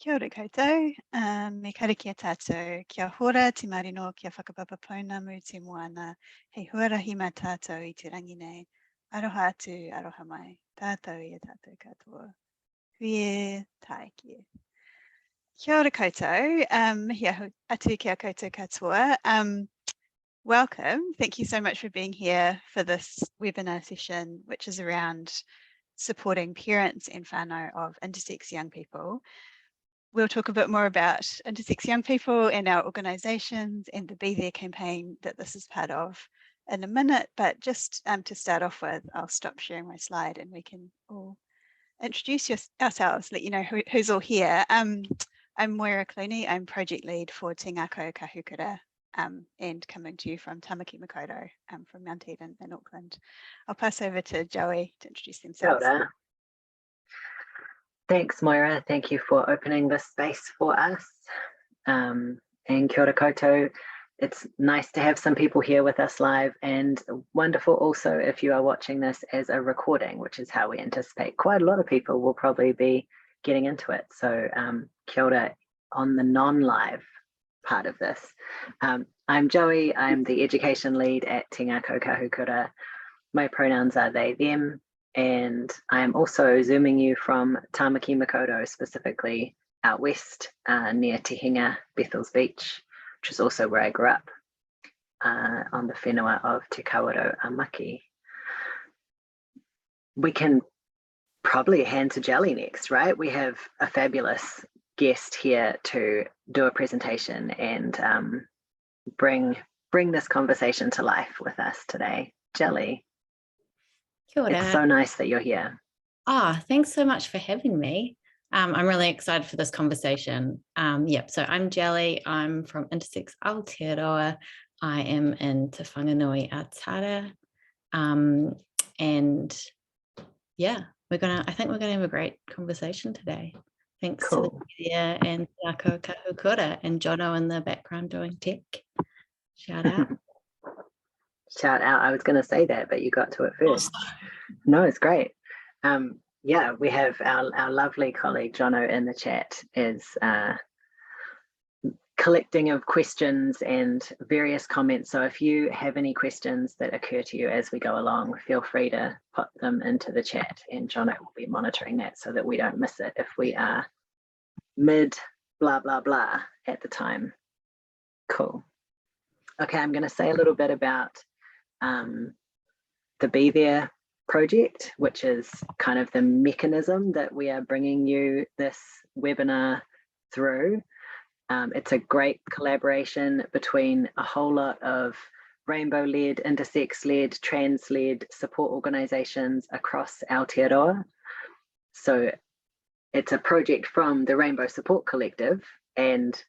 Kia ora koutou, me karakia tātou, kia hora te marino, kia whakapapa pounamu te moana, hei huarahi mā tātou I te rangi nei, aroha atu, aroha mai, tātou I a tātou katoa, hui e tāekie. Kia ora koutou, mihi atu kia koutou katoa. Welcome, thank you so much for being here for this webinar session, which is around supporting parents and whānau of intersex young people. We'll talk a bit more about intersex young people and our organisations and the Be There campaign that this is part of in a minute, but just to start off with, I'll stop sharing my slide and we can all introduce ourselves, let you know who's all here. I'm Moira Clooney, I'm project lead for Te Ngako Kahukura and coming to you from Tamaki Makaurau from Mount Eden in Auckland. I'll pass over to Joey to introduce themselves. Kia ora. Thanks, Moira. Thank you for opening this space for us. And kia ora koutou. It's nice to have some people here with us live, and wonderful also if you are watching this as a recording, which is how we anticipate quite a lot of people will probably be getting into it. So kia ora on the non-live part of this. I'm Joey. I'm the education lead at Te Ngako Kahukura. My pronouns are they, them. And I'm also zooming you from Tamaki Makaurau, specifically out west near Te Hinga, Bethells Beach, which is also where I grew up on the whenua of Te Kawaro Amaki. We can probably hand to Jelly next, right? We have a fabulous guest here to do a presentation and bring this conversation to life with us today. Jelly. Kia ora. It's so nice that you're here. Thanks so much for having me. I'm really excited for this conversation. So I'm Jelly. I'm from Intersex Aotearoa. I am in Te Whanganui Atara. And yeah, I think we're gonna have a great conversation today. Thanks to the media and Te Ngako Kahukura and Jono in the background doing tech. Shout out. Shout out. I was going to say that, but you got to it first. No, it's great. Yeah, we have our lovely colleague Jono in the chat is collecting of questions and various comments. So if you have any questions that occur to you as we go along, feel free to put them into the chat, and Jono will be monitoring that so that we don't miss it if we are mid blah blah blah at the time. Cool. Okay, I'm going to say a little bit about the Be There project, which is kind of the mechanism that we are bringing you this webinar through. It's a great collaboration between a whole lot of rainbow-led, intersex-led, trans-led support organisations across Aotearoa. So it's a project from the Rainbow Support Collective, and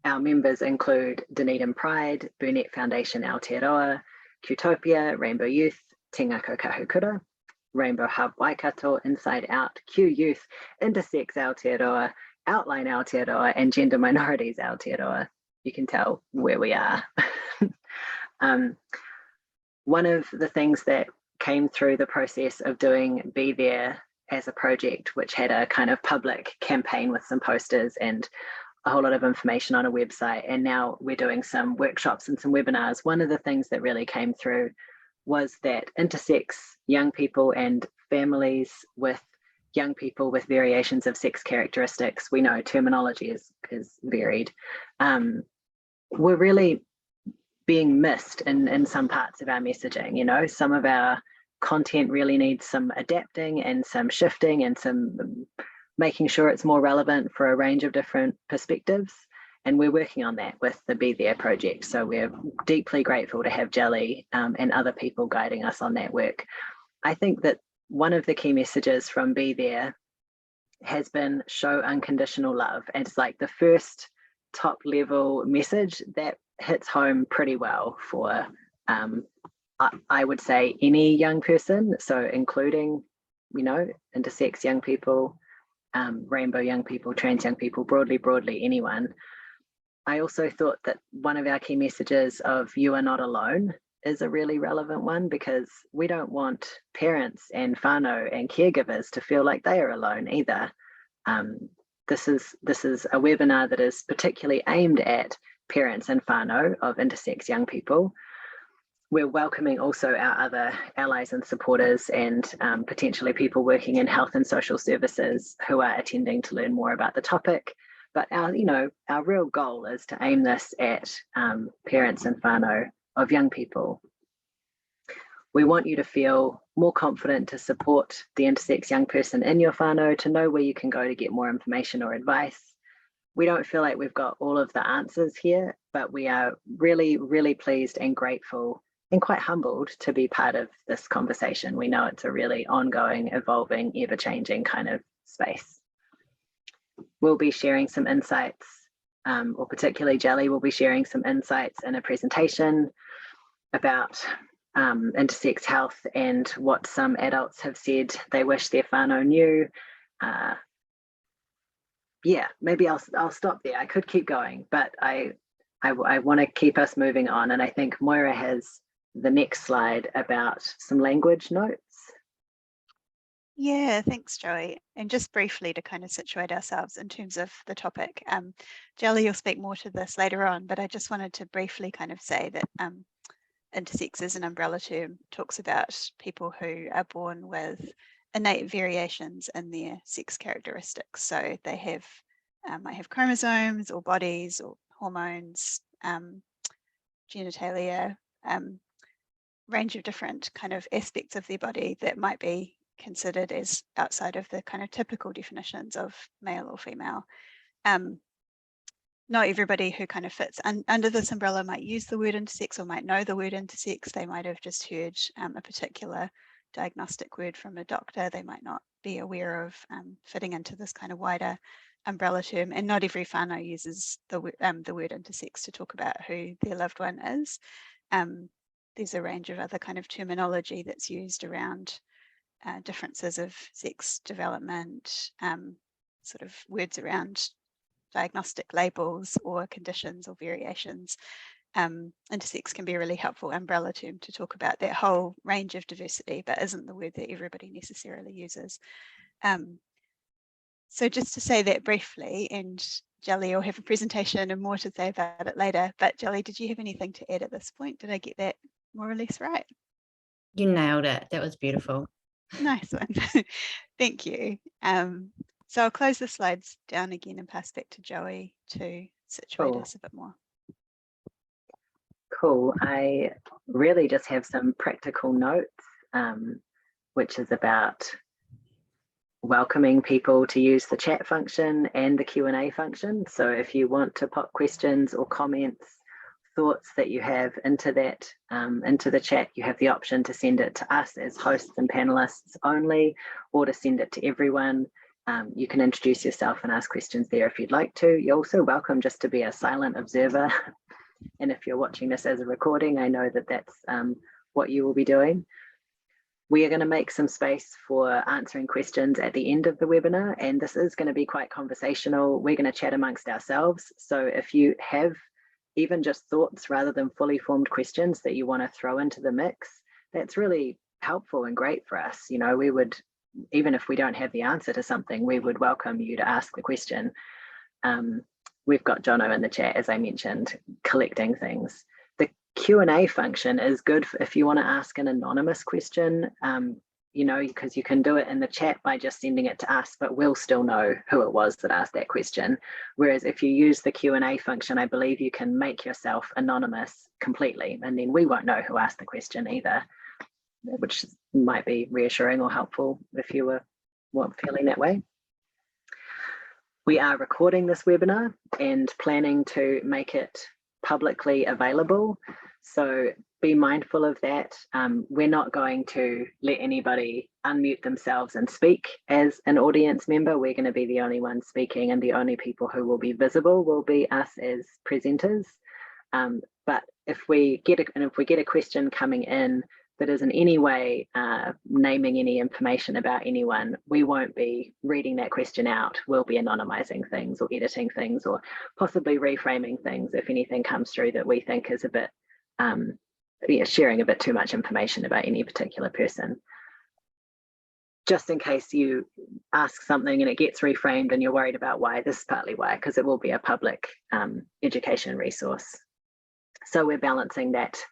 our members include Dunedin Pride, Burnett Foundation Aotearoa, Qtopia, Rainbow Youth, Te Ngako Kahukura, Rainbow Hub Waikato, Inside Out, Q Youth, Intersex Aotearoa, Outline Aotearoa, and Gender Minorities Aotearoa. You can tell where we are. One of the things that came through the process of doing Be There as a project, which had a kind of public campaign with some posters and a whole lot of information on a website, and now we're doing some workshops and some webinars. One of the things that really came through was that intersex young people and families with young people with variations of sex characteristics, we know terminology is varied, we're really being missed in some parts of our messaging. You know, some of our content really needs some adapting and some shifting and some making sure it's more relevant for a range of different perspectives. And we're working on that with the Be There project. So we're deeply grateful to have Jelly and other people guiding us on that work. I think that one of the key messages from Be There has been show unconditional love. And it's like the first top level message that hits home pretty well for, I would say, any young person. So including, you know, intersex young people, rainbow young people, trans young people, broadly anyone. I also thought that one of our key messages of "you are not alone" is a really relevant one, because we don't want parents and whānau and caregivers to feel like they are alone either. The this is a webinar that is particularly aimed at parents and whānau of intersex young people. We're welcoming also our other allies and supporters and potentially people working in health and social services who are attending to learn more about the topic. But our real goal is to aim this at parents and whānau of young people. We want you to feel more confident to support the intersex young person in your whānau, to know where you can go to get more information or advice. We don't feel like we've got all of the answers here, but we are really, really pleased and grateful and quite humbled to be part of this conversation. We know it's a really ongoing, evolving, ever-changing kind of space. We'll be sharing some insights, or particularly Jelly will be sharing some insights in a presentation about intersex health and what some adults have said they wish their whānau knew. Yeah, maybe I'll stop there. I could keep going, but I want to keep us moving on. And I think Moira has the next slide about some language notes. Yeah, thanks, Joey. And just briefly to kind of situate ourselves in terms of the topic, Jelly will speak more to this later on, but I just wanted to briefly kind of say that intersex as an umbrella term talks about people who are born with innate variations in their sex characteristics. So they have might have chromosomes or bodies or hormones, genitalia, range of different kind of aspects of their body that might be considered as outside of the kind of typical definitions of male or female. Not everybody who kind of fits under this umbrella might use the word intersex or might know the word intersex. They might have just heard a particular diagnostic word from a doctor. They might not be aware of fitting into this kind of wider umbrella term, and not every whānau uses the word intersex to talk about who their loved one is. There's a range of other kind of terminology that's used around differences of sex development, sort of words around diagnostic labels or conditions or variations. Intersex can be a really helpful umbrella term to talk about that whole range of diversity, but isn't the word that everybody necessarily uses. So just to say that briefly, and Jelly will have a presentation and more to say about it later, but Jelly, did you have anything to add at this point? Did I get that more or less right? You nailed it. That was beautiful. Nice one. Thank you. So I'll close the slides down again and pass back to Joey to situate us a bit more. Cool. I really just have some practical notes, which is about welcoming people to use the chat function and the Q&A function. So if you want to pop questions or comments, thoughts that you have into the chat, you have the option to send it to us as hosts and panelists only, or to send it to everyone. You can introduce yourself and ask questions there if you'd like to. You're also welcome just to be a silent observer. And if you're watching this as a recording, I know that that's what you will be doing. We are going to make some space for answering questions at the end of the webinar, and this is going to be quite conversational. We're going to chat amongst ourselves. So if you have even just thoughts rather than fully formed questions that you want to throw into the mix, that's really helpful and great for us. You know, we would, even if we don't have the answer to something, we would welcome you to ask the question. We've got Jono in the chat, as I mentioned, collecting things. The Q&A function is good if you want to ask an anonymous question, you know, because you can do it in the chat by just sending it to us, but we'll still know who it was that asked that question. Whereas if you use the Q&A function, I believe you can make yourself anonymous completely, and then we won't know who asked the question either, which might be reassuring or helpful if you were feeling that way. We are recording this webinar and planning to make it publicly available. So be mindful of that. We're not going to let anybody unmute themselves and speak as an audience member. We're going to be the only ones speaking, and the only people who will be visible will be us as presenters. But if we get a question coming in that is in any way naming any information about anyone, we won't be reading that question out. We'll be anonymizing things or editing things or possibly reframing things if anything comes through that we think is a bit, sharing a bit too much information about any particular person. just in case you ask something and it gets reframed and you're worried about why, this is partly why, because it will be a public education resource. So we're balancing that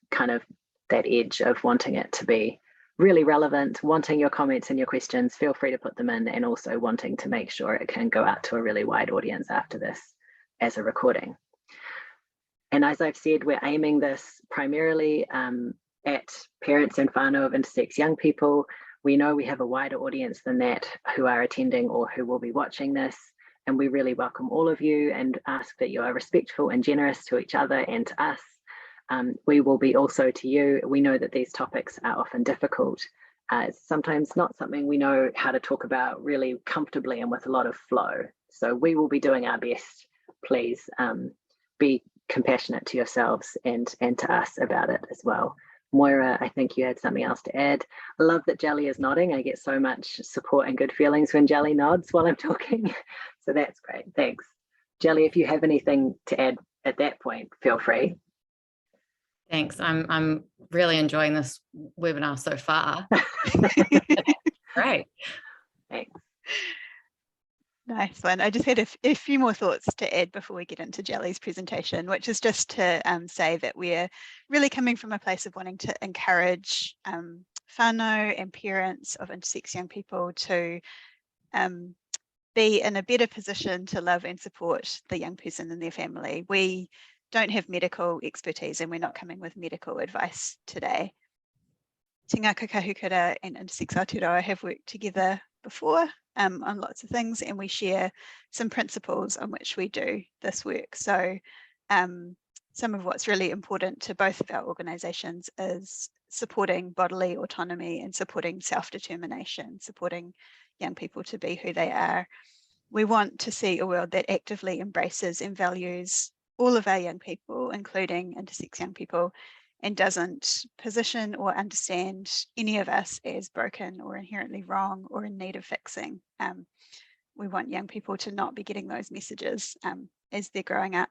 edge of wanting it to be really relevant, wanting your comments and your questions, feel free to put them in, and also wanting to make sure it can go out to a really wide audience after this as a recording. And as I've said, we're aiming this primarily at parents and whānau of intersex young people. We know we have a wider audience than that who are attending or who will be watching this, and we really welcome all of you and ask that you are respectful and generous to each other and to us. We will be also to you. We know that these topics are often difficult. It's sometimes not something we know how to talk about really comfortably and with a lot of flow. So we will be doing our best. Please be compassionate to yourselves and to us about it as well. Moira, I think you had something else to add. I love that Jelly is nodding. I get so much support and good feelings when Jelly nods while I'm talking. So that's great, thanks. Jelly, if you have anything to add at that point, feel free. Thanks. I'm really enjoying this webinar so far. Great. Thanks. Nice one. I just had a few more thoughts to add before we get into Jelly's presentation, which is just to say that we're really coming from a place of wanting to encourage whānau and parents of intersex young people to be in a better position to love and support the young person and their family. We don't have medical expertise and we're not coming with medical advice today. Te Ngākau Kahukura and Intersex Aotearoa have worked together before on lots of things, and we share some principles on which we do this work. So some of what's really important to both of our organisations is supporting bodily autonomy and supporting self-determination, supporting young people to be who they are. We want to see a world that actively embraces and values all of our young people, including intersex young people, and doesn't position or understand any of us as broken or inherently wrong or in need of fixing. We want young people to not be getting those messages as they're growing up.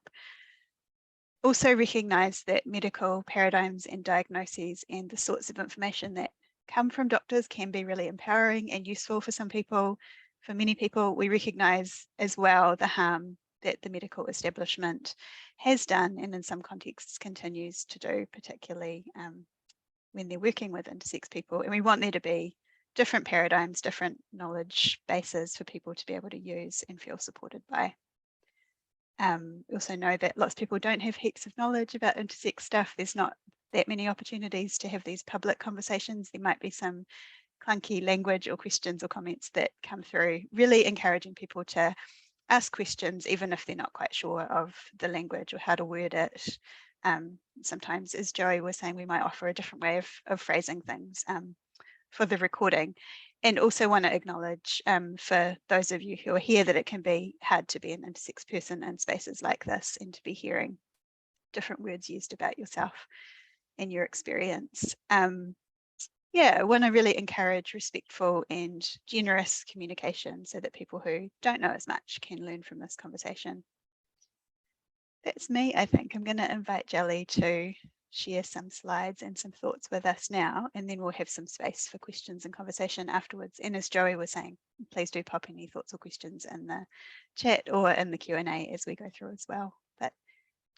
Also recognise that medical paradigms and diagnoses and the sorts of information that come from doctors can be really empowering and useful for some people. For many people, we recognise as well the harm that the medical establishment has done and in some contexts continues to do, particularly when they're working with intersex people. And we want there to be different paradigms, different knowledge bases for people to be able to use and feel supported by. We also know that lots of people don't have heaps of knowledge about intersex stuff. There's not that many opportunities to have these public conversations. There might be some clunky language or questions or comments that come through, really encouraging people to ask questions, even if they're not quite sure of the language or how to word it. Sometimes, as Joey was saying, we might offer a different way of phrasing things for the recording. And also want to acknowledge for those of you who are here that it can be hard to be an intersex person in spaces like this and to be hearing different words used about yourself and your experience. Yeah, I want to really encourage respectful and generous communication so that people who don't know as much can learn from this conversation. That's me, I think. I'm going to invite Jelly to share some slides and some thoughts with us now, and then we'll have some space for questions and conversation afterwards. And as Joey was saying, please do pop any thoughts or questions in the chat or in the Q&A as we go through as well. But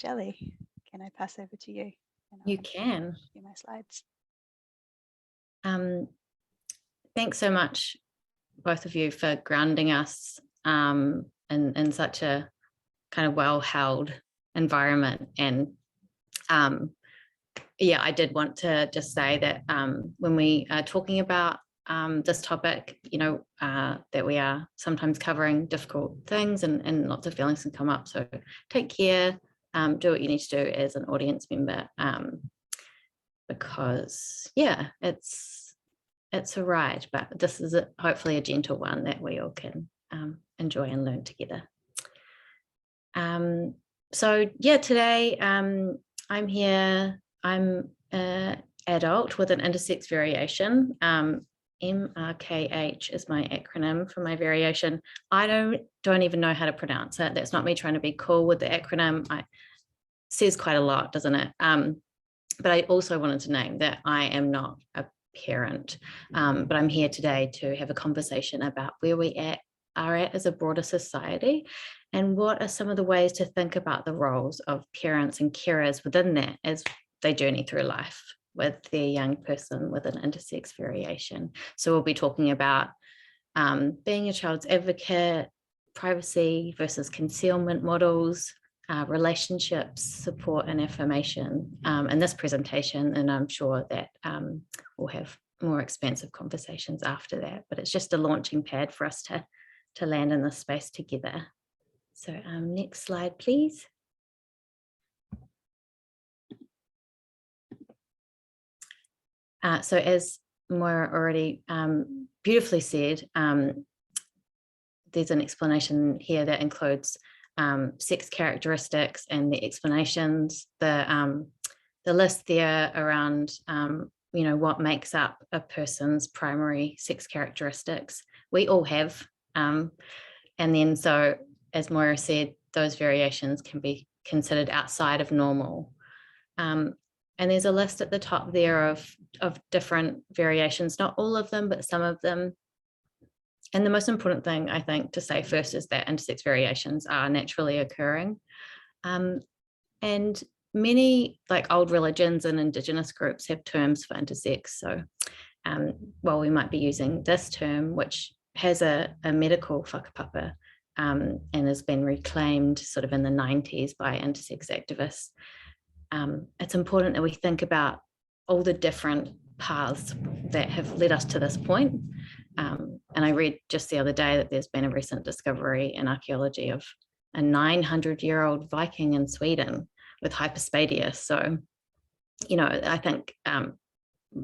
Jelly, can I pass over to you? You can. Share my slides. Thanks so much, both of you, for grounding us in such a kind of well-held environment. And yeah, I did want to just say that when we are talking about this topic, you know, that we are sometimes covering difficult things and lots of feelings can come up. So take care, do what you need to do as an audience member. Because yeah, it's a ride, but this is hopefully a gentle one that we all can enjoy and learn together. So yeah, today I'm here. I'm an adult with an intersex variation. MRKH is my acronym for my variation. I don't even know how to pronounce it. That's not me trying to be cool with the acronym. It says quite a lot, doesn't it? But I also wanted to name that I am not a parent. But I'm here today to have a conversation about where we are at as a broader society, and what are some of the ways to think about the roles of parents and carers within that as they journey through life with their young person with an intersex variation. So we'll be talking about being a child's advocate, privacy versus concealment models, relationships, support and affirmation in this presentation, and I'm sure that we'll have more expansive conversations after that, but it's just a launching pad for us to land in this space together. So next slide, please. So as Moira already beautifully said, there's an explanation here that includes sex characteristics and the explanations, the list there around what makes up a person's primary sex characteristics. We all have, and then so as Moira said, those variations can be considered outside of normal. And there's a list at the top there of different variations, not all of them, but some of them. And the most important thing, I think, to say first is that intersex variations are naturally occurring. And many, like old religions and Indigenous groups, have terms for intersex. So while we might be using this term, which has a medical whakapapa and has been reclaimed sort of in the 90s by intersex activists, it's important that we think about all the different paths that have led us to this point. And I read just the other day that there's been a recent discovery in archaeology of a 900-year-old Viking in Sweden with hypospadia. So, I think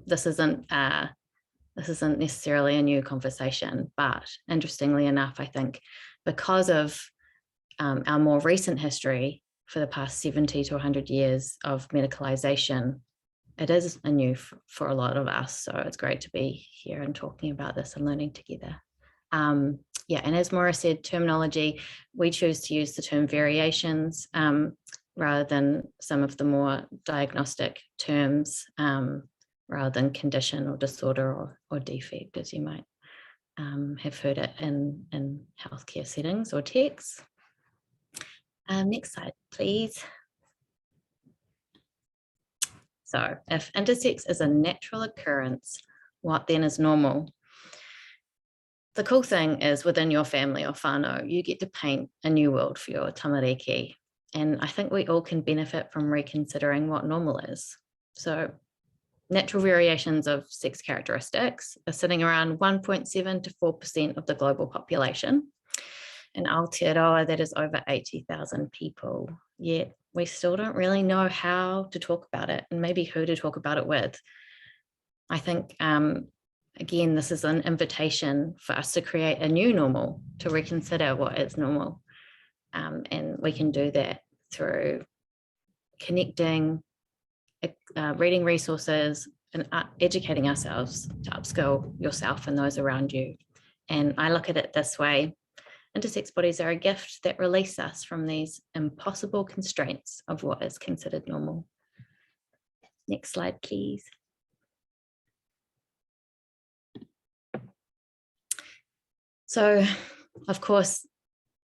this isn't necessarily a new conversation, but interestingly enough, I think because of our more recent history for the past 70 to 100 years of medicalization, it is a new for a lot of us. So it's great to be here and talking about this and learning together. And as Moira said, terminology, we choose to use the term variations rather than some of the more diagnostic terms, rather than condition or disorder or defect, as you might have heard it in healthcare settings or texts. Next slide, please. So if intersex is a natural occurrence, what then is normal? The cool thing is within your family or whānau, you get to paint a new world for your tamariki. And I think we all can benefit from reconsidering what normal is. So natural variations of sex characteristics are sitting around 1.7 to 4% of the global population. In Aotearoa, that is over 80,000 people, yet we still don't really know how to talk about it and maybe who to talk about it with. I think, again, this is an invitation for us to create a new normal, to reconsider what is normal. And we can do that through connecting, reading resources, and educating ourselves to upskill yourself and those around you. And I look at it this way. Intersex bodies are a gift that release us from these impossible constraints of what is considered normal. Next slide, please. So, of course,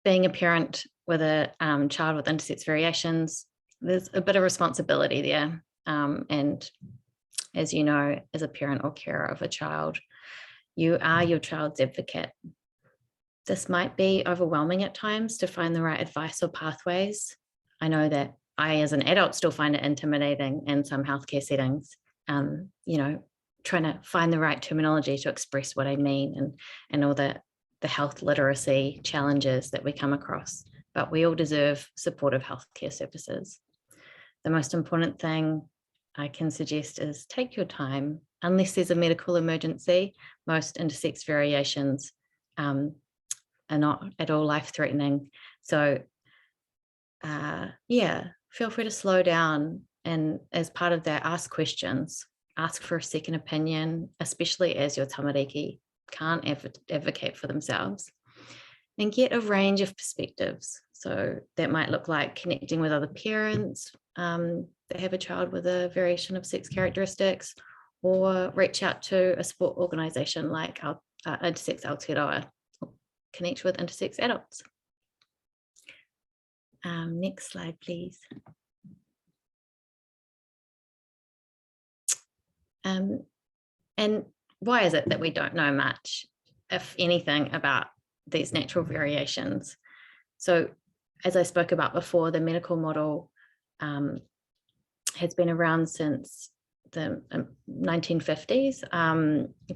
being a parent with a child with intersex variations, there's a bit of responsibility there. And as you know, as a parent or carer of a child, you are your child's advocate. This might be overwhelming at times to find the right advice or pathways. I know that I, as an adult, still find it intimidating in some healthcare settings, trying to find the right terminology to express what I mean and all the health literacy challenges that we come across. But we all deserve supportive healthcare services. The most important thing I can suggest is take your time. Unless there's a medical emergency, most intersex variations are not at all life-threatening. So feel free to slow down, and as part of that, ask questions, ask for a second opinion, especially as your tamariki can't advocate for themselves, and get a range of perspectives. So that might look like connecting with other parents that have a child with a variation of sex characteristics, or reach out to a support organisation like Intersex Aotearoa, connect with intersex adults. Next slide, please. And why is it that we don't know much, if anything, about these natural variations? So as I spoke about before, the medical model has been around since the 1950s,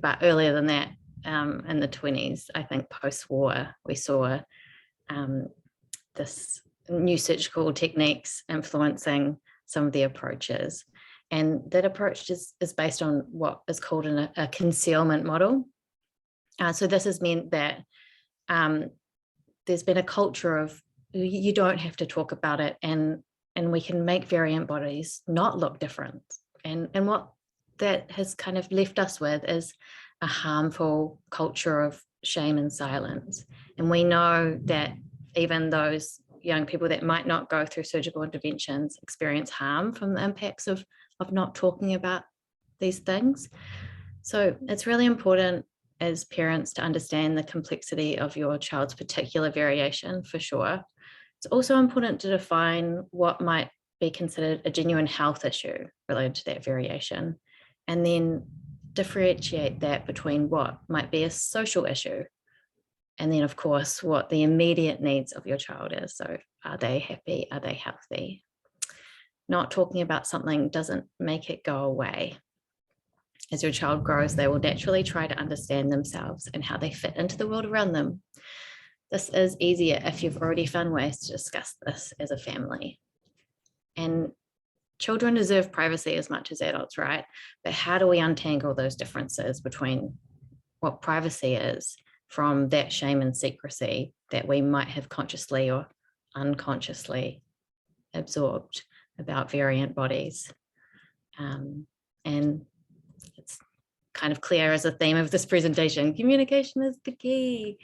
but earlier than that, in the 20s, I think post-war, we saw this new surgical techniques influencing some of the approaches. And that approach is based on what is called a concealment model. So this has meant that there's been a culture of you don't have to talk about it, and we can make variant bodies not look different. And what that has kind of left us with is a harmful culture of shame and silence. And we know that even those young people that might not go through surgical interventions experience harm from the impacts of not talking about these things. So it's really important as parents to understand the complexity of your child's particular variation, for sure. It's also important to define what might be considered a genuine health issue related to that variation, and then differentiate that between what might be a social issue, and then of course what the immediate needs of your child is. So are they happy? Are they healthy? Not talking about something doesn't make it go away. As your child grows, they will naturally try to understand themselves and how they fit into the world around them. This is easier if you've already found ways to discuss this as a family. And children deserve privacy as much as adults, right? But how do we untangle those differences between what privacy is from that shame and secrecy that we might have consciously or unconsciously absorbed about variant bodies? And it's kind of clear as a theme of this presentation, communication is the key.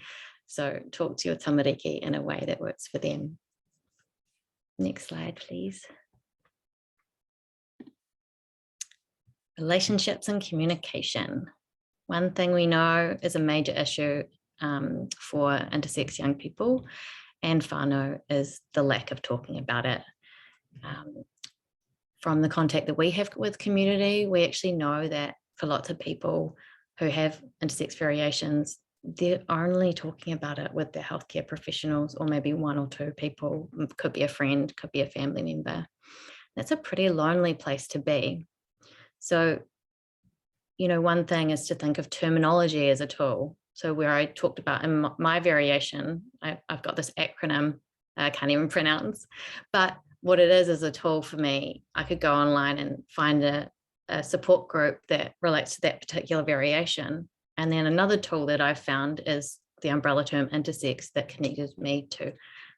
So talk to your tamariki in a way that works for them. Next slide, please. Relationships and communication. One thing we know is a major issue for intersex young people and whānau is the lack of talking about it. From the contact that we have with community, we actually know that for lots of people who have intersex variations, they're only talking about it with their healthcare professionals, or maybe one or two people, could be a friend, could be a family member. That's a pretty lonely place to be. So, you know, one thing is to think of terminology as a tool. So where I talked about in my variation, I've got this acronym I can't even pronounce, but what it is a tool for me. I could go online and find a support group that relates to that particular variation. And then another tool that I've found is the umbrella term intersex that connected me to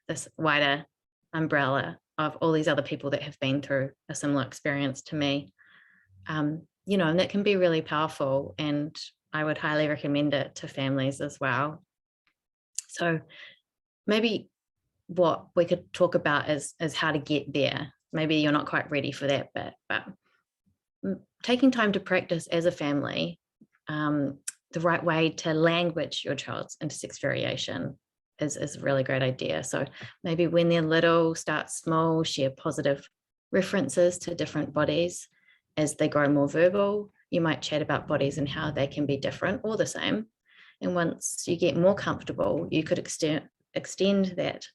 this wider umbrella of all these other people that have been through a similar experience to me. You know, and that can be really powerful, and I would highly recommend it to families as well. So maybe what we could talk about is how to get there. Maybe you're not quite ready for that, but taking time to practice as a family the right way to language your child's intersex variation is a really great idea. So maybe when they're little, start small, share positive references to different bodies. As they grow more verbal, you might chat about bodies and how they can be different or the same. And once you get more comfortable, you could extend that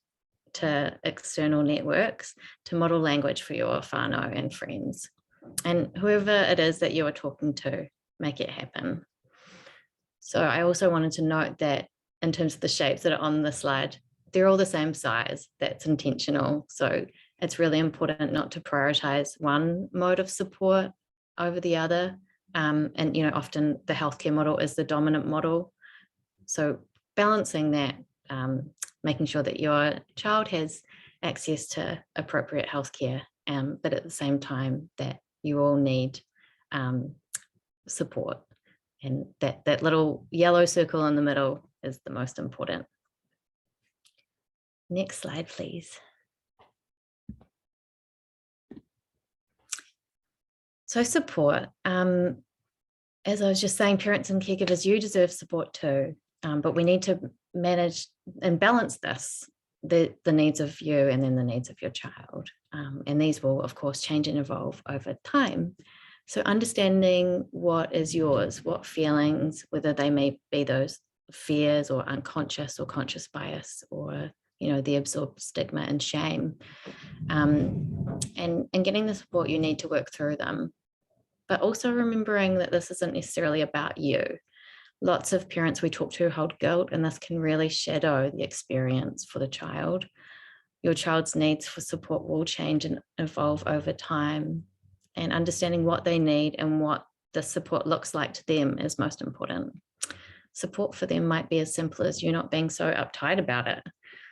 to external networks to model language for your whānau and friends. And whoever it is that you are talking to, make it happen. So I also wanted to note that in terms of the shapes that are on the slide, they're all the same size. That's intentional. So it's really important not to prioritize one mode of support over the other. And, you know, often the healthcare model is the dominant model. So balancing that, making sure that your child has access to appropriate healthcare, but at the same time that you all need support. And that little yellow circle in the middle is the most important. Next slide, please. So support. as I was just saying, parents and caregivers, you deserve support too, but we need to manage and balance this, the needs of you and then the needs of your child. And these will, of course, change and evolve over time. So understanding what is yours, what feelings, whether they may be those fears or unconscious or conscious bias, or the absorbed stigma and shame, and getting the support you need to work through them. But also remembering that this isn't necessarily about you. Lots of parents we talk to hold guilt, and this can really shadow the experience for the child. Your child's needs for support will change and evolve over time, and understanding what they need and what the support looks like to them is most important. Support for them might be as simple as you not being so uptight about it.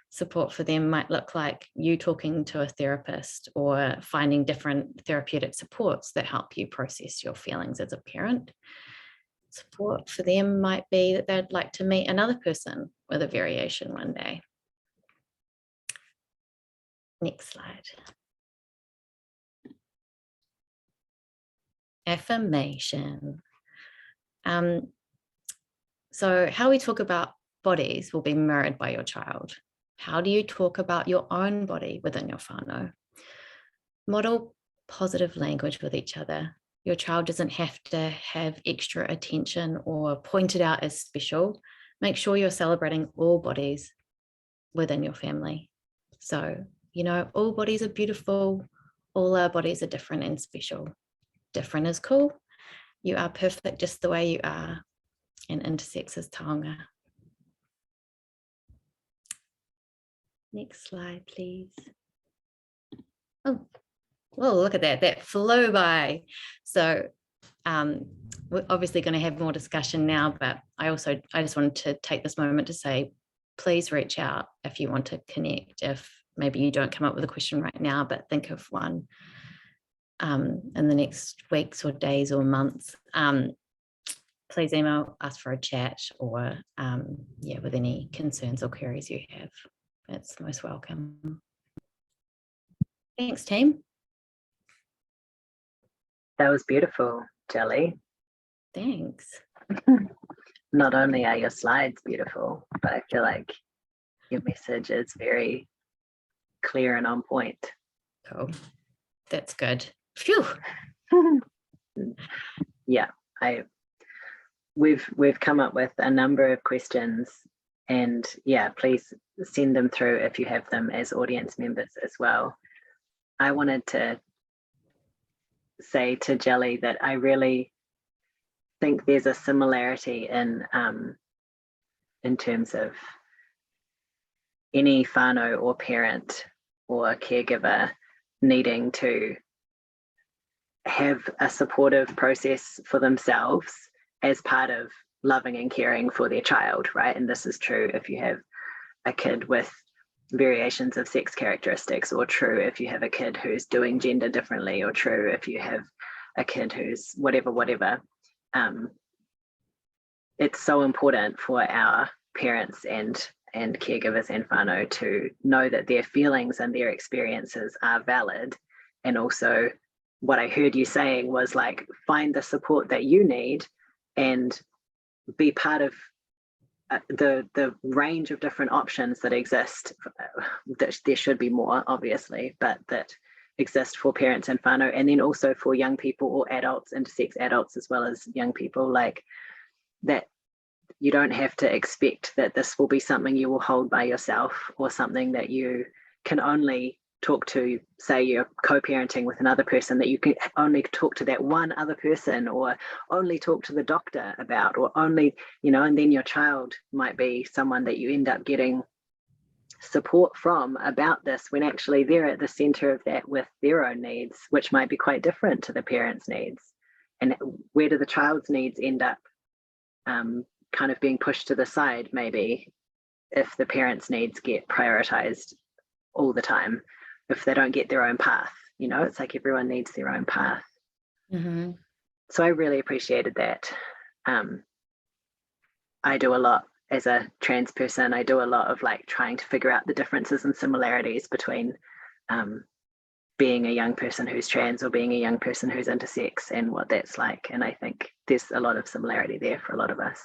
Support for them might look like you talking to a therapist or finding different therapeutic supports that help you process your feelings as a parent. Support for them might be that they'd like to meet another person with a variation one day. Next slide. Affirmation. So how we talk about bodies will be mirrored by your child. How do you talk about your own body within your whānau? Model positive language with each other. Your child doesn't have to have extra attention or pointed out as special. Make sure you're celebrating all bodies within your family. So, all bodies are beautiful. All our bodies are different and special. Different is cool. You are perfect just the way you are. And intersex is taonga. Next slide, please. Oh, look at that. That flew by. So we're obviously going to have more discussion now, but I just wanted to take this moment to say, please reach out if you want to connect. If maybe you don't come up with a question right now, but think of one in the next weeks or days or months. Please email us for a chat or with any concerns or queries you have. It's most welcome. Thanks, team. That was beautiful, Jelly. Thanks. Not only are your slides beautiful, but I feel like your message is very clear and on point. Cool. That's good. Phew. Yeah, we've come up with a number of questions, and yeah, please send them through if you have them as audience members as well. I wanted to say to Jelly that I really think there's a similarity in terms of any whānau or parent or caregiver needing to have a supportive process for themselves as part of loving and caring for their child, right? And this is true if you have a kid with variations of sex characteristics, or true if you have a kid who's doing gender differently, or true if you have a kid who's whatever. It's so important for our parents and caregivers and whānau to know that their feelings and their experiences are valid. And also what I heard you saying was like, find the support that you need and be part of the range of different options that exist. That there should be more, obviously, but that exist for parents and whānau, and then also for young people or adults, intersex adults as well as young people, like that. You don't have to expect that this will be something you will hold by yourself, or something that you can only talk to, say you're co-parenting with another person, that you can only talk to that one other person, or only talk to the doctor about, or only, and then your child might be someone that you end up getting support from about this, when actually they're at the center of that with their own needs, which might be quite different to the parents' needs. And where do the child's needs end up kind of being pushed to the side, maybe, if the parents' needs get prioritized all the time, if they don't get their own path? It's like everyone needs their own path. Mm-hmm. So I really appreciated that. I do a lot as a trans person. I do a lot of like trying to figure out the differences and similarities between being a young person who's trans or being a young person who's intersex and what that's like. And I think there's a lot of similarity there for a lot of us,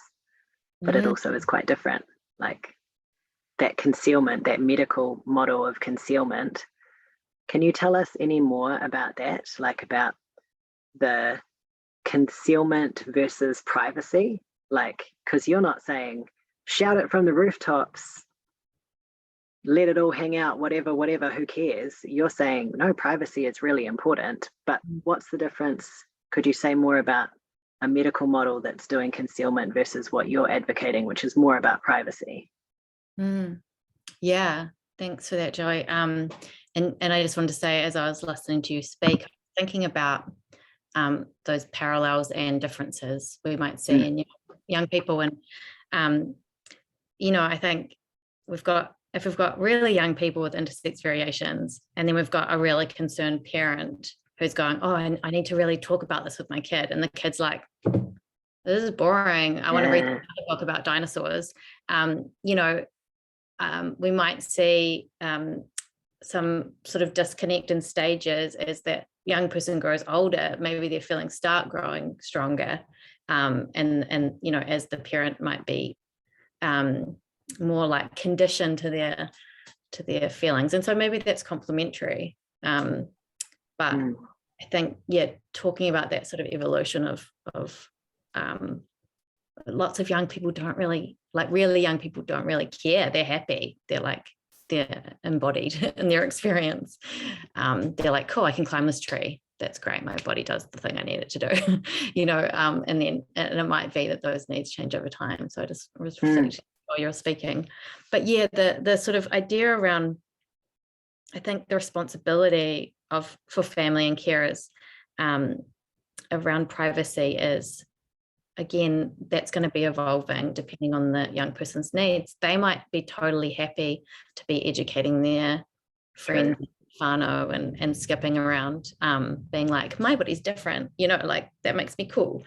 but it also is quite different. Like that concealment, that medical model of concealment. Can you tell us any more about that? Like about the concealment versus privacy? Like, because you're not saying shout it from the rooftops, let it all hang out, whatever, who cares? You're saying no, privacy is really important. But what's the difference? Could you say more about a medical model that's doing concealment versus what you're advocating, which is more about privacy? Yeah, thanks for that, Joy. And I just wanted to say, as I was listening to you speak, thinking about those parallels and differences we might see in young people. And, I think if we've got really young people with intersex variations, and then we've got a really concerned parent who's going, oh, I need to really talk about this with my kid. And the kid's like, this is boring. I want to read a book about dinosaurs. We might see some sort of disconnect in stages as that young person grows older. Maybe their feelings start growing stronger, and as the parent might be more like conditioned to their feelings, and so maybe that's complementary. But I think, talking about that sort of evolution of lots of young people don't really, really young people don't really care. They're happy. They're embodied in their experience. They're like, cool, I can climb this tree. That's great. My body does the thing I need it to do, and it might be that those needs change over time. So I just was reflecting while you're speaking. But the sort of idea around, I think the responsibility for family and carers around privacy is, again, that's going to be evolving depending on the young person's needs. They might be totally happy to be educating their friends, whānau, and skipping around, being like, my body's different, that makes me cool.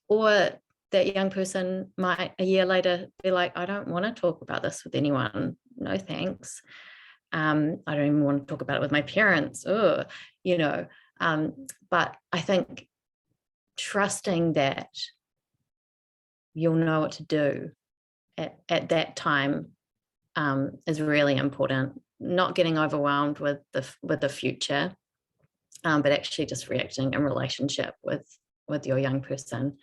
Or that young person might a year later be like, I don't want to talk about this with anyone. No, thanks. I don't even want to talk about it with my parents. But I think trusting that you'll know what to do at that time is really important. Not getting overwhelmed with the future, but actually just reacting in relationship with your young person,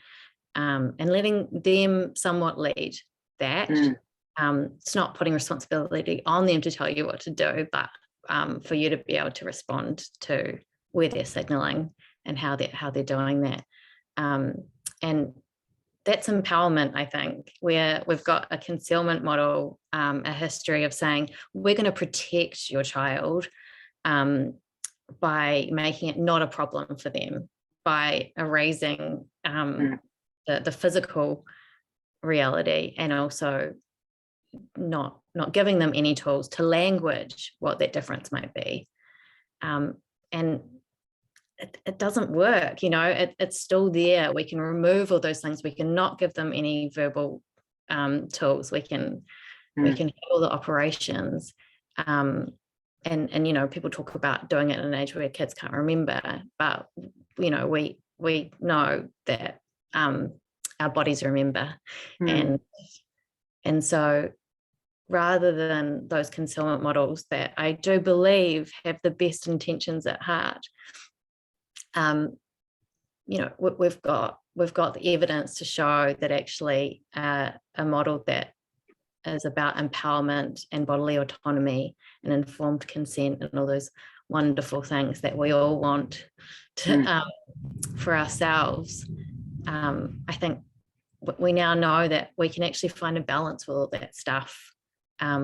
and letting them somewhat lead that. It's not putting responsibility on them to tell you what to do, but for you to be able to respond to where they're signaling and how they're doing that. And that's empowerment, I think, where we've got a concealment model, a history of saying, we're going to protect your child by making it not a problem for them, by erasing the physical reality, and also not giving them any tools to language what that difference might be. And it doesn't work, it's still there. We can remove all those things. We can not give them any verbal tools. We can have all the operations. And people talk about doing it at an age where kids can't remember, but we know that our bodies remember. And so rather than those concealment models that I do believe have the best intentions at heart, we've got the evidence to show that actually a model that is about empowerment and bodily autonomy and informed consent and all those wonderful things that we all want to, for ourselves. I think we now know that we can actually find a balance with all that stuff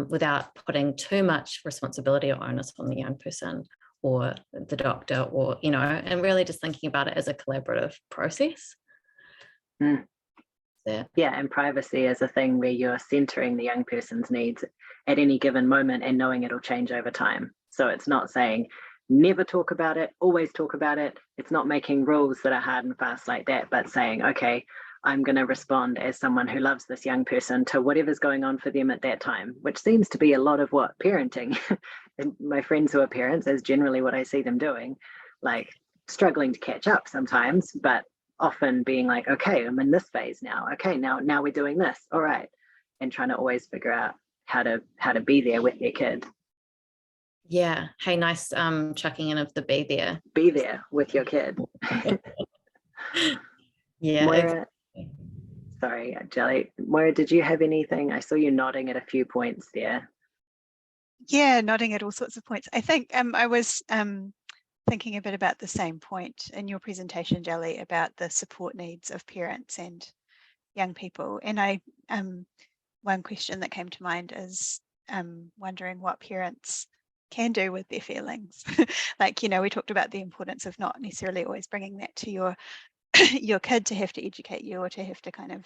without putting too much responsibility or onus on the young person or the doctor, or, and really just thinking about it as a collaborative process. Yeah, and privacy is a thing where you're centering the young person's needs at any given moment and knowing it'll change over time. So it's not saying never talk about it, always talk about it. It's not making rules that are hard and fast like that, but saying, okay, I'm going to respond as someone who loves this young person to whatever's going on for them at that time, which seems to be a lot of what parenting and my friends who are parents is generally what I see them doing, like struggling to catch up sometimes, but often being like, okay, I'm in this phase now. Okay, now we're doing this. All right. And trying to always figure out how to be there with their kid. Yeah. Hey, nice chucking in of the be there. Be there with your kid. Yeah. Moira, sorry, Jelly. Moira, did you have anything? I saw you nodding at a few points there. Yeah, nodding at all sorts of points. I think I was thinking a bit about the same point in your presentation, Jelly, about the support needs of parents and young people. And one question that came to mind is wondering what parents can do with their feelings. Like, you know, we talked about the importance of not necessarily always bringing that to your kid to have to educate you or to have to kind of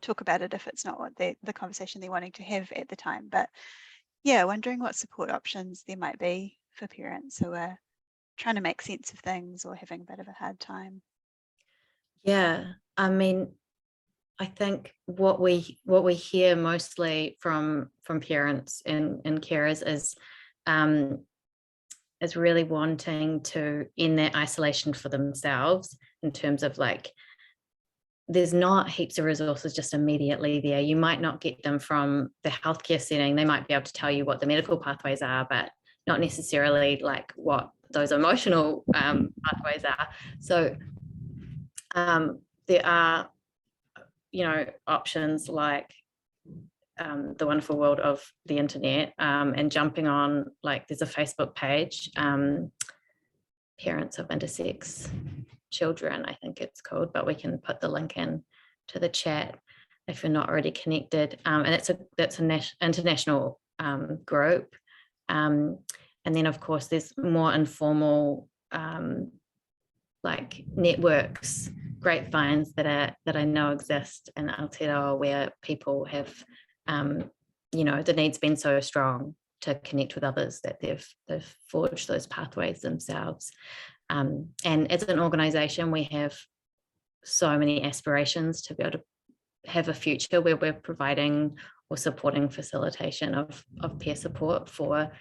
talk about it if it's not what the conversation they're wanting to have at the time. But yeah, wondering what support options there might be for parents who are trying to make sense of things or having a bit of a hard time. Yeah, I mean, I think what we hear mostly from parents and carers is really wanting to end that isolation for themselves, in terms of like, there's not heaps of resources just immediately there. You might not get them from the healthcare setting. They might be able to tell you what the medical pathways are, but not necessarily like what those emotional pathways are. So there are, you know, options like the wonderful world of the internet, and jumping on, like, there's a Facebook page, Parents of Intersex Children, I think it's called, but we can put the link in to the chat if you're not already connected. And that's an international group. And then of course there's more informal like networks, grapevines that I know exist in Aotearoa, where people have, you know, the need's been so strong to connect with others that they've forged those pathways themselves. And as an organisation, we have so many aspirations to be able to have a future where we're providing or supporting facilitation of peer support for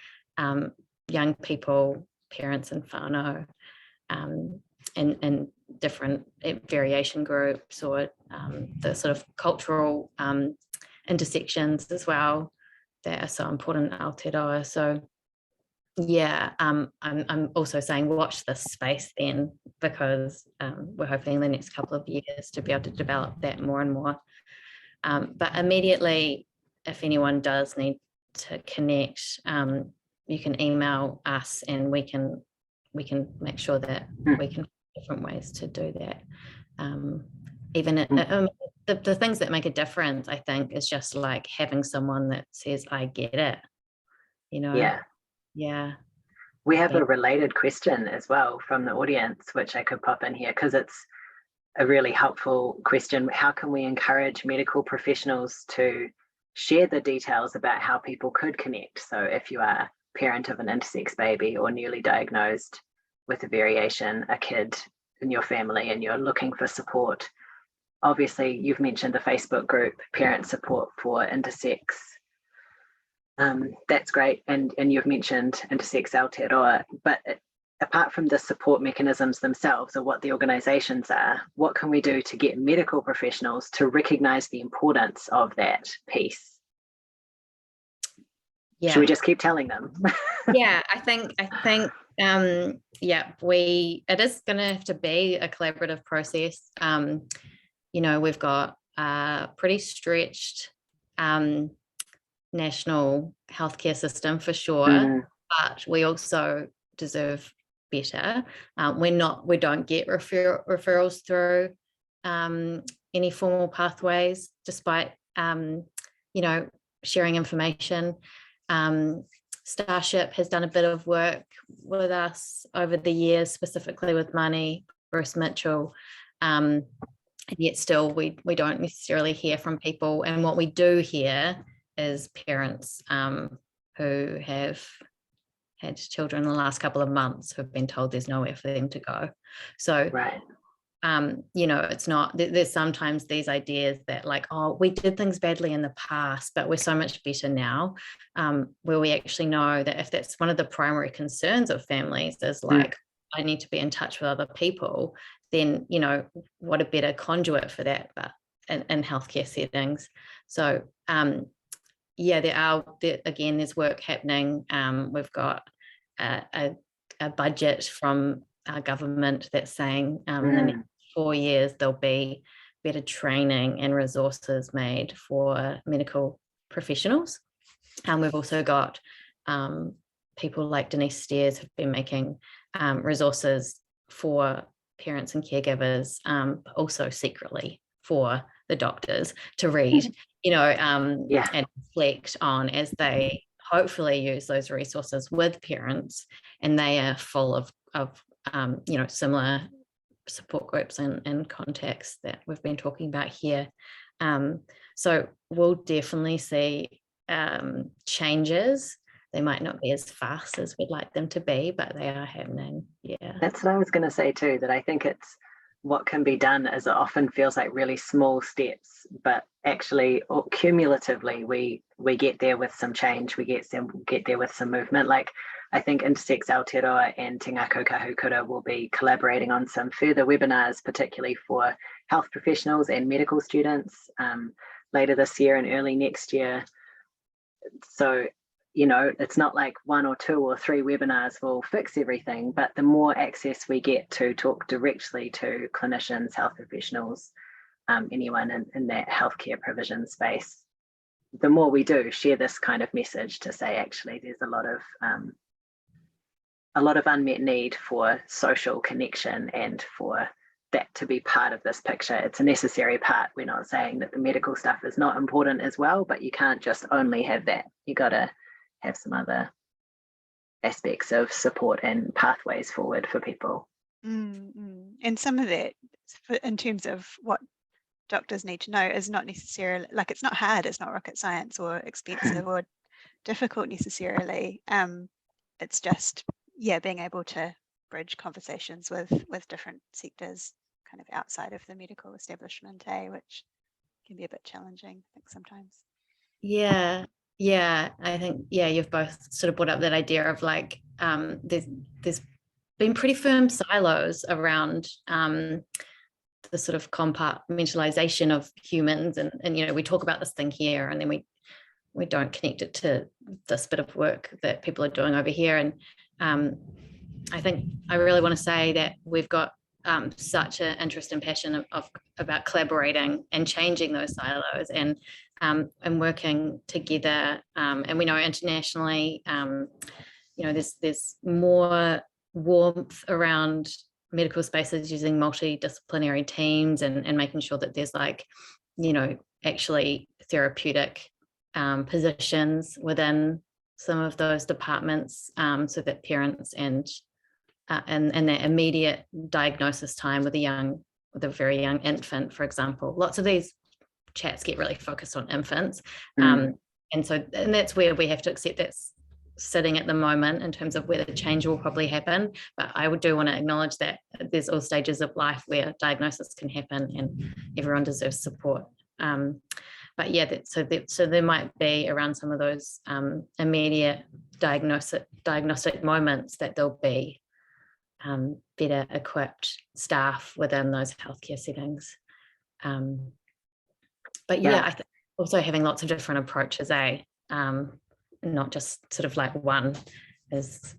young people, parents and whānau, and different variation groups, or the sort of cultural intersections as well that are so important in Aotearoa. So yeah, I'm also saying watch this space then, because we're hoping in the next couple of years to be able to develop that more and more. But immediately, if anyone does need to connect, you can email us and we can make sure that we can find different ways to do that. Even the things that make a difference, I think, is just like having someone that says, I get it, you know? Yeah. We have a related question as well from the audience, which I could pop in here because it's a really helpful question. How can we encourage medical professionals to share the details about how people could connect? So if you are a parent of an intersex baby or newly diagnosed with a variation, a kid in your family, and you're looking for support, obviously you've mentioned the Facebook group, Parent Support for Intersex. That's great, and you've mentioned Intersex Aotearoa, but apart from the support mechanisms themselves or what the organisations are, what can we do to get medical professionals to recognise the importance of that piece? Yeah. Should we just keep telling them? Yeah, I think yeah, it is going to have to be a collaborative process. You know, we've got a pretty stretched national healthcare system for sure, but we also deserve better. We don't get referrals through any formal pathways, despite you know, sharing information. Starship has done a bit of work with us over the years, specifically with Mani, Bruce Mitchell, and yet still we don't necessarily hear from people. And what we do hear is parents who have had children in the last couple of months who've been told there's nowhere for them to go. So you know, it's not, there's sometimes these ideas that like, oh, we did things badly in the past, but we're so much better now, where we actually know that if that's one of the primary concerns of families is like, I need to be in touch with other people, then, you know, what a better conduit for that, but in healthcare settings. So, yeah, again, there's work happening. We've got a budget from our government that's saying in the next 4 years, there'll be better training and resources made for medical professionals. We've also got people like Denise Steers have been making resources for parents and caregivers, but also secretly for the doctors to read, you know, and reflect on as they hopefully use those resources with parents, and they are full of you know, similar support groups and contacts that we've been talking about here. So we'll definitely see changes. They might not be as fast as we'd like them to be, but they are happening. Yeah, that's what I was going to say too, that I think it's what can be done is it often feels like really small steps, but actually cumulatively we get there with some change, we get there with some movement. Like I think Intersex Aotearoa and Te Ngako Kahukura will be collaborating on some further webinars, particularly for health professionals and medical students later this year and early next year. So, you know, it's not like 1 or 2 or 3 webinars will fix everything, but the more access we get to talk directly to clinicians, health professionals, anyone in that healthcare provision space, the more we do share this kind of message to say, actually, there's a lot of unmet need for social connection and for that to be part of this picture. It's a necessary part. We're not saying that the medical stuff is not important as well, but you can't just only have that. You got to have some other aspects of support and pathways forward for people. And some of that, in terms of what doctors need to know, is not necessarily, like, it's not hard, it's not rocket science or expensive or difficult necessarily. It's just, yeah, being able to bridge conversations with different sectors kind of outside of the medical establishment, which can be a bit challenging, I think, sometimes. Yeah, I think, yeah, you've both sort of brought up that idea of like, there's been pretty firm silos around the sort of compartmentalization of humans, and you know, we talk about this thing here and then we don't connect it to this bit of work that people are doing over here. And I think I really want to say that we've got such an interest and passion about collaborating and changing those silos and working together. And we know internationally, you know, there's more warmth around medical spaces using multidisciplinary teams and making sure that there's, like, you know, actually therapeutic positions within some of those departments, so that parents and that immediate diagnosis time with a very young infant, for example. Lots of these chats get really focused on infants. And that's where we have to accept that's sitting at the moment in terms of where the change will probably happen. But I do want to acknowledge that there's all stages of life where diagnosis can happen and everyone deserves support. But yeah, so there might be around some of those immediate diagnostic moments that there'll be better equipped staff within those healthcare settings. But yeah, I think also having lots of different approaches, not just sort of like one is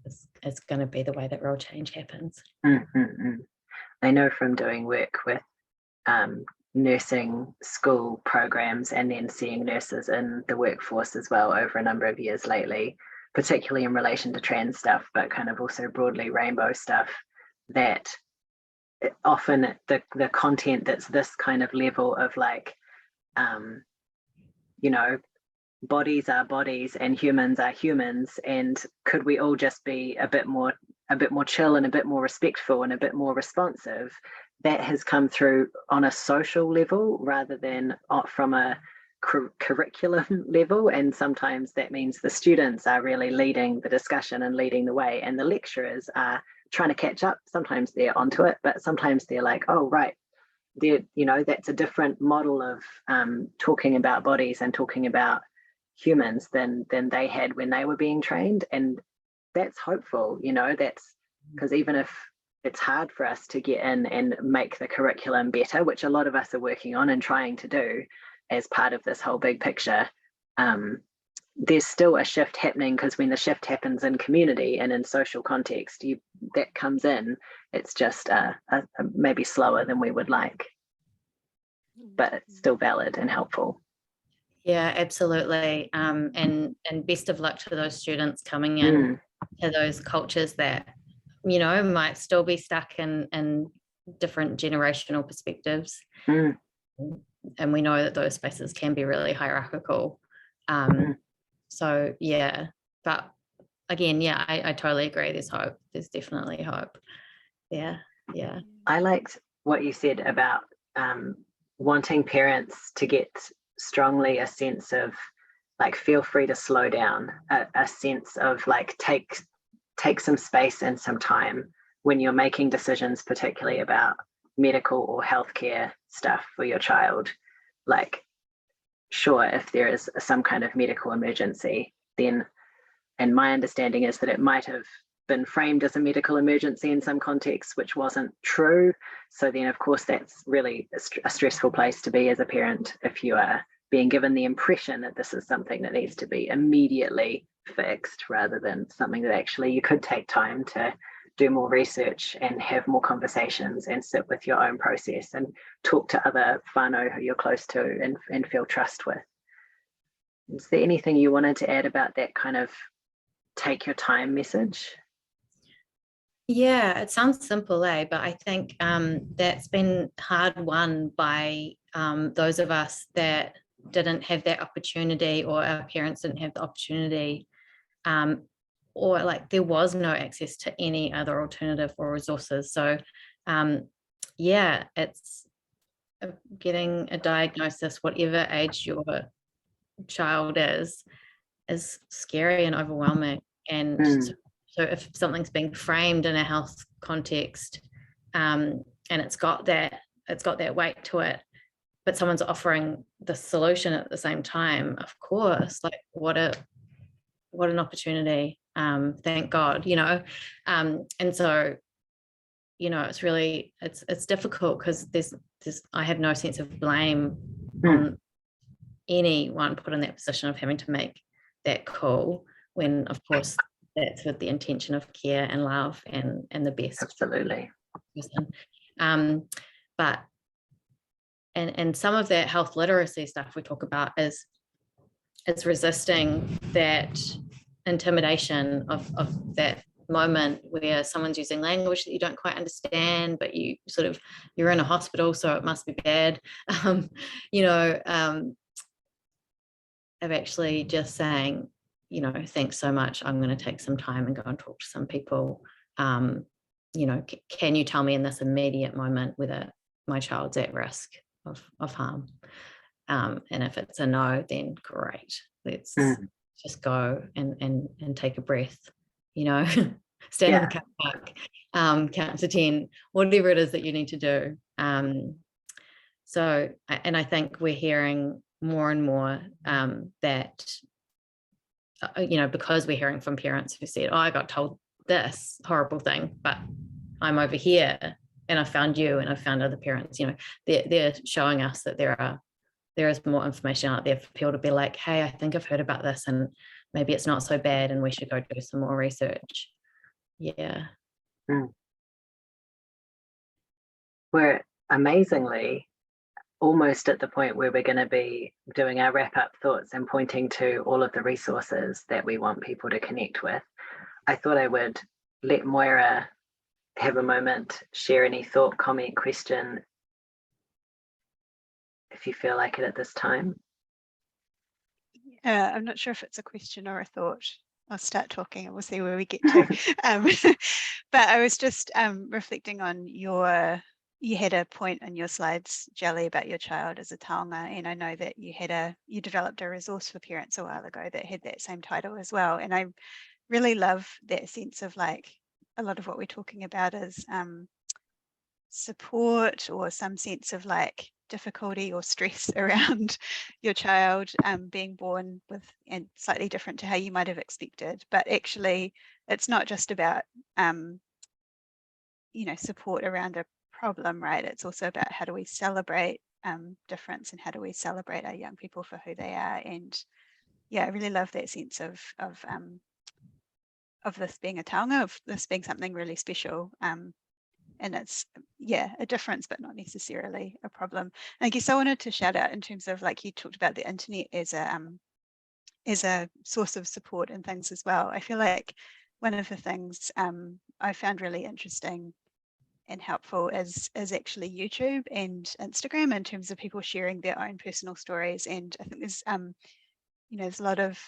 going to be the way that real change happens. I know from doing work with nursing school programs and then seeing nurses in the workforce as well over a number of years lately, particularly in relation to trans stuff, but kind of also broadly rainbow stuff, that often the content that's this kind of level of like, you know, bodies are bodies and humans are humans, and could we all just be a bit more chill and a bit more respectful and a bit more responsive, that has come through on a social level rather than from a curriculum level. And sometimes that means the students are really leading the discussion and leading the way, and the lecturers are trying to catch up. Sometimes they're onto it, but sometimes they're like, oh, right, that's a different model of talking about bodies and talking about humans than they had when they were being trained. And that's hopeful, that's because even if it's hard for us to get in and make the curriculum better, which a lot of us are working on and trying to do as part of this whole big picture, there's still a shift happening, because when the shift happens in community and in social context, that comes in, it's just maybe slower than we would like, but it's still valid and helpful. Yeah, absolutely. And best of luck to those students coming in to those cultures that, might still be stuck in different generational perspectives. And we know that those spaces can be really hierarchical. So yeah, but again, yeah, I totally agree. There's hope. There's definitely hope. Yeah. I liked what you said about wanting parents to get strongly a sense of like, feel free to slow down, a sense of like, take some space and some time when you're making decisions, particularly about medical or healthcare stuff for your child. Like, sure, if there is some kind of medical emergency, then, and my understanding is that it might have been framed as a medical emergency in some contexts, which wasn't true. So then, of course, that's really a stressful place to be as a parent if you are being given the impression that this is something that needs to be immediately fixed, rather than something that actually you could take time to do more research and have more conversations and sit with your own process and talk to other whānau who you're close to and feel trust with. Is there anything you wanted to add about that kind of take your time message? Yeah, it sounds simple, but I think that's been hard won by those of us that didn't have that opportunity, or our parents didn't have the opportunity, or like there was no access to any other alternative or resources. So yeah, it's getting a diagnosis, whatever age your child is scary and overwhelming. And so if something's being framed in a health context, and it's got that weight to it, but someone's offering the solution at the same time, of course, like what an opportunity. Thank God, and so, it's really, it's difficult, because there's I have no sense of blame on anyone put in that position of having to make that call, when of course that's with the intention of care and love and the best. Absolutely. Person. But and some of that health literacy stuff we talk about is resisting that intimidation of that moment where someone's using language that you don't quite understand, but you're in a hospital, so it must be bad. Of actually just saying, thanks so much, I'm going to take some time and go and talk to some people. Can you tell me in this immediate moment whether my child's at risk of harm? And if it's a no, then great. Let's just go and take a breath, stand in the car park, count to 10, whatever it is that you need to do. So, and I think we're hearing more and more that, because we're hearing from parents who said, oh, I got told this horrible thing, but I'm over here and I found you and I found other parents, they're showing us that there is more information out there for people to be like, hey, I think I've heard about this and maybe it's not so bad and we should go do some more research. Yeah. We're amazingly almost at the point where we're going to be doing our wrap-up thoughts and pointing to all of the resources that we want people to connect with. I thought I would let Moira have a moment, share any thought, comment, question, if you feel like it at this time. I'm not sure if it's a question or a thought. I'll start talking and we'll see where we get to. But I was just reflecting on you had a point on your slides, Jelly, about your child as a taonga, and I know that you developed a resource for parents a while ago that had that same title as well. And I really love that sense of like a lot of what we're talking about is support or some sense of like difficulty or stress around your child being born with and slightly different to how you might have expected. But actually, it's not just about support around a problem, right? It's also about how do we celebrate difference and how do we celebrate our young people for who they are. And yeah, I really love that sense of this being a taonga, of this being something really special. And it's, a difference, but not necessarily a problem. And I guess I wanted to shout out in terms of, like, you talked about the internet as a source of support and things as well. I feel like one of the things I found really interesting and helpful is actually YouTube and Instagram in terms of people sharing their own personal stories. And I think there's there's a lot of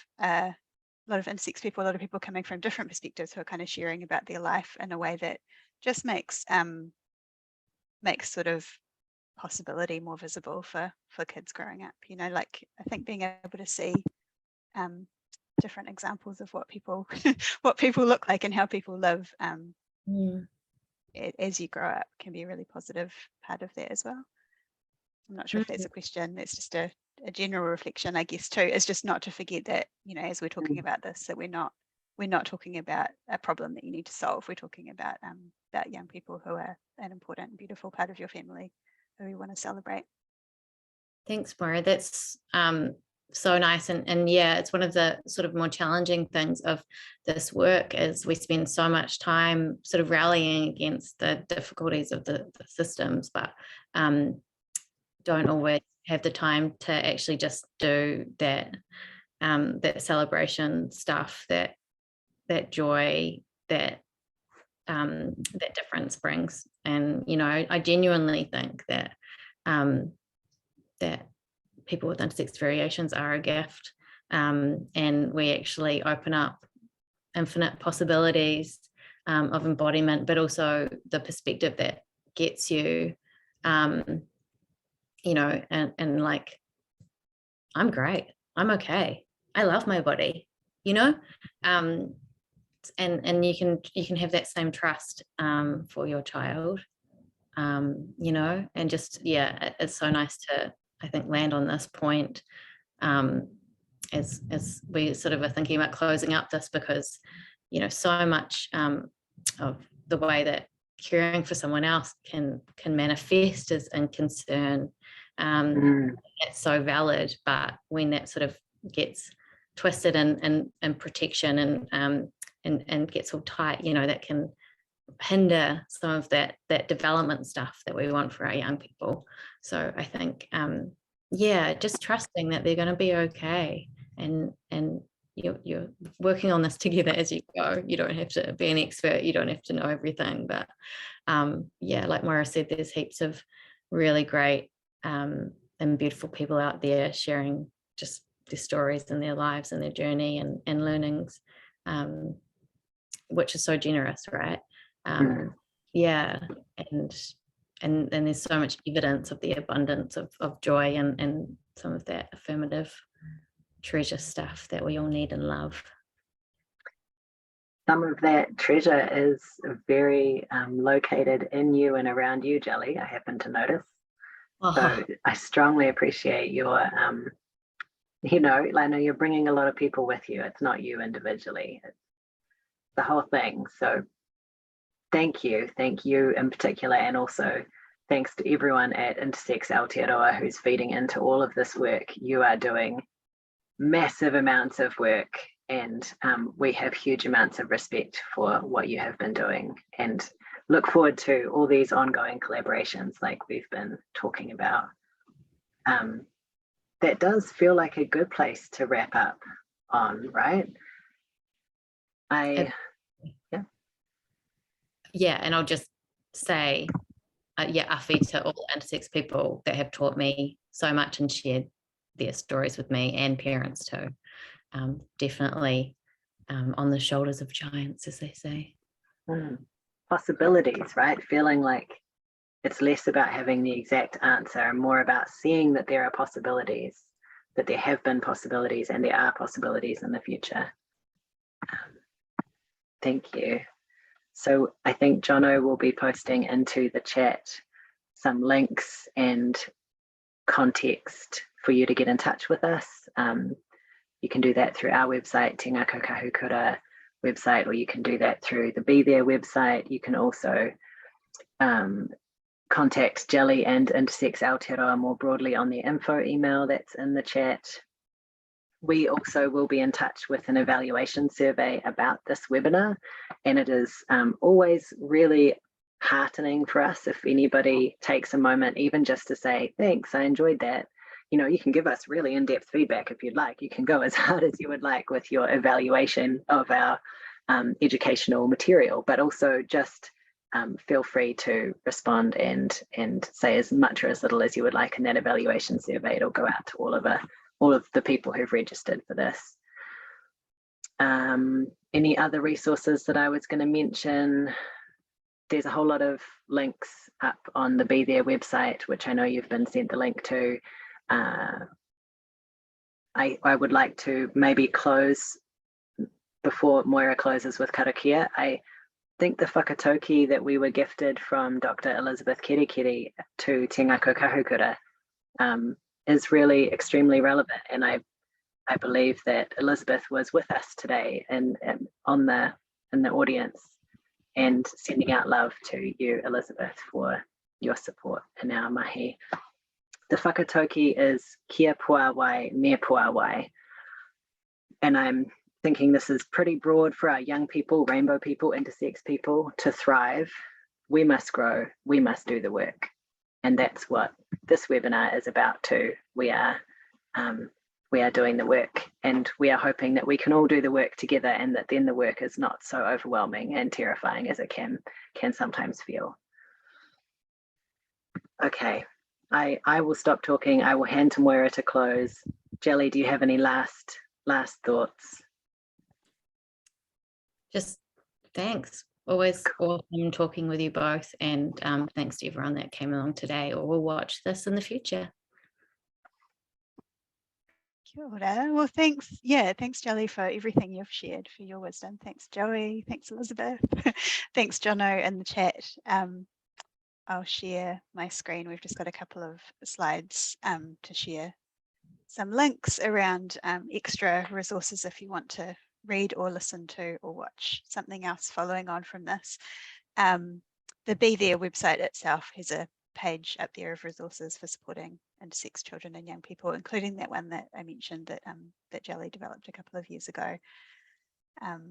intersex people, a lot of people coming from different perspectives who are kind of sharing about their life in a way that just makes sort of possibility more visible for kids growing up. Like, I think being able to see different examples of what people what people look like and how people live as you grow up can be a really positive part of that as well. I'm not sure if that's a question. That's just a general reflection, I guess, too, is just not to forget that, as we're talking about this, that we're not talking about a problem that you need to solve. We're talking about young people who are an important and beautiful part of your family who we want to celebrate. Thanks, Maura. That's so nice. And yeah, it's one of the sort of more challenging things of this work is we spend so much time sort of rallying against the difficulties of the systems, but don't always have the time to actually just do that celebration stuff, that joy, that difference brings. And I genuinely think that that people with intersex variations are a gift, and we actually open up infinite possibilities of embodiment, but also the perspective that gets you and like, I'm great, I'm okay, I love my body, and you can have that same trust for your child, and just, it's so nice to, I think, land on this point as we sort of are thinking about closing up this, because so much of the way that caring for someone else can manifest as in concern. That's so valid, but when that sort of gets twisted in protection and gets all tight, that can hinder some of that development stuff that we want for our young people. So I think just trusting that they're going to be okay, and you're working on this together as you go. You don't have to be an expert, you don't have to know everything, but like Maura said, there's heaps of really great and beautiful people out there sharing just their stories and their lives and their journey and learnings, which is so generous, right? And there's so much evidence of the abundance of joy and some of that affirmative treasure stuff that we all need and love. Some of that treasure is very located in you and around you, Jelly, I happen to notice. So I strongly appreciate your, I know you're bringing a lot of people with you. It's not you individually, it's the whole thing. So thank you in particular, and also thanks to everyone at Intersex Aotearoa who's feeding into all of this work. You are doing massive amounts of work, and we have huge amounts of respect for what you have been doing, and look forward to all these ongoing collaborations like we've been talking about. That does feel like a good place to wrap up on, right? And I'll just say, afi to all intersex people that have taught me so much and shared their stories with me, and parents too. Definitely on the shoulders of giants, as they say. Possibilities, right? Feeling like it's less about having the exact answer and more about seeing that there are possibilities, that there have been possibilities and there are possibilities in the future. Thank you. So I think Jono will be posting into the chat some links and context for you to get in touch with us. You can do that through our website, Te Ngako Kahukura website, or you can do that through the Be There website. You can also contact Jelly and Intersex Aotearoa more broadly on the info email that's in the chat. We also will be in touch with an evaluation survey about this webinar, and it is always really heartening for us if anybody takes a moment even just to say, thanks, I enjoyed that. You know, you can give us really in-depth feedback if you'd like. You can go as hard as you would like with your evaluation of our educational material, but also just feel free to respond and say as much or as little as you would like in that evaluation survey. It'll go out to all of the people who've registered for this. Any other resources that I was going to mention? There's a whole lot of links up on the Be There website, which I know you've been sent the link to. I would like to maybe close before Moira closes with karakia. I think the whakatauki that we were gifted from Dr. Elizabeth Kerekere to Te Ngako Kahukura is really extremely relevant, and I believe that Elizabeth was with us today and in the audience, and sending out love to you, Elizabeth, for your support in our mahi. The whakatauki is kia puawai, me puawai, and I'm thinking this is pretty broad for our young people, rainbow people, intersex people to thrive. We must grow, we must do the work. And that's what this webinar is about too. We are doing the work, and we are hoping that we can all do the work together, and that then the work is not so overwhelming and terrifying as it can sometimes feel. Okay, I will stop talking. I will hand to Moira to close. Jelly, do you have any last thoughts? Just thanks. Always awesome talking with you both, and thanks to everyone that came along today or will watch this in the future. Kia ora. Well, thanks. Yeah, thanks, Jelly, for everything you've shared, for your wisdom. Thanks, Joey. Thanks, Elizabeth. Thanks, Jono, in the chat. I'll share my screen. We've just got a couple of slides to share some links around extra resources if you want to read or listen to or watch something else following on from this. The Be There website itself has a page up there of resources for supporting intersex children and young people, including that one that I mentioned that that Jelly developed a couple of years ago.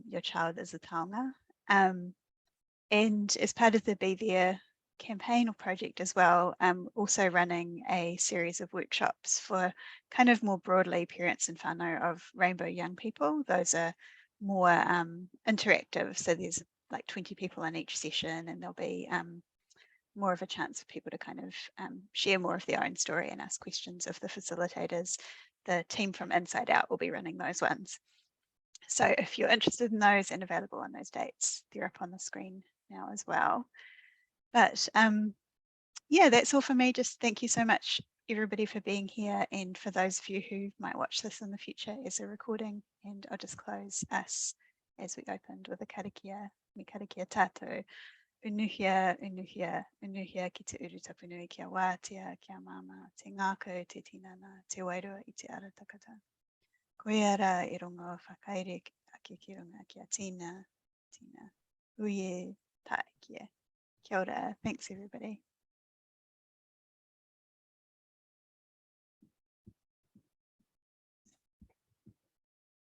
Your child is a taonga. And as part of the Be There campaign or project as well, also running a series of workshops for kind of more broadly parents and whānau of rainbow young people. Those are more interactive, so there's like 20 people in each session, and there'll be more of a chance for people to kind of share more of their own story and ask questions of the facilitators. The team from Inside Out will be running those ones. So if you're interested in those and available on those dates, they're up on the screen now as well. But yeah, that's all for me. Just thank you so much, everybody, for being here, and for those of you who might watch this in the future as a recording. And I'll just close us as we opened with a karakia, me karakia tātou. Unuhia, unuhia, unuhia ki te uru tapunui kia wātia, kia mama, te ngākau, te tinana, te wairua i te ara takata. Koe ara I rongo whakaere ake ki runga kia tina, uye tae kia. Kia ora. Thanks, everybody.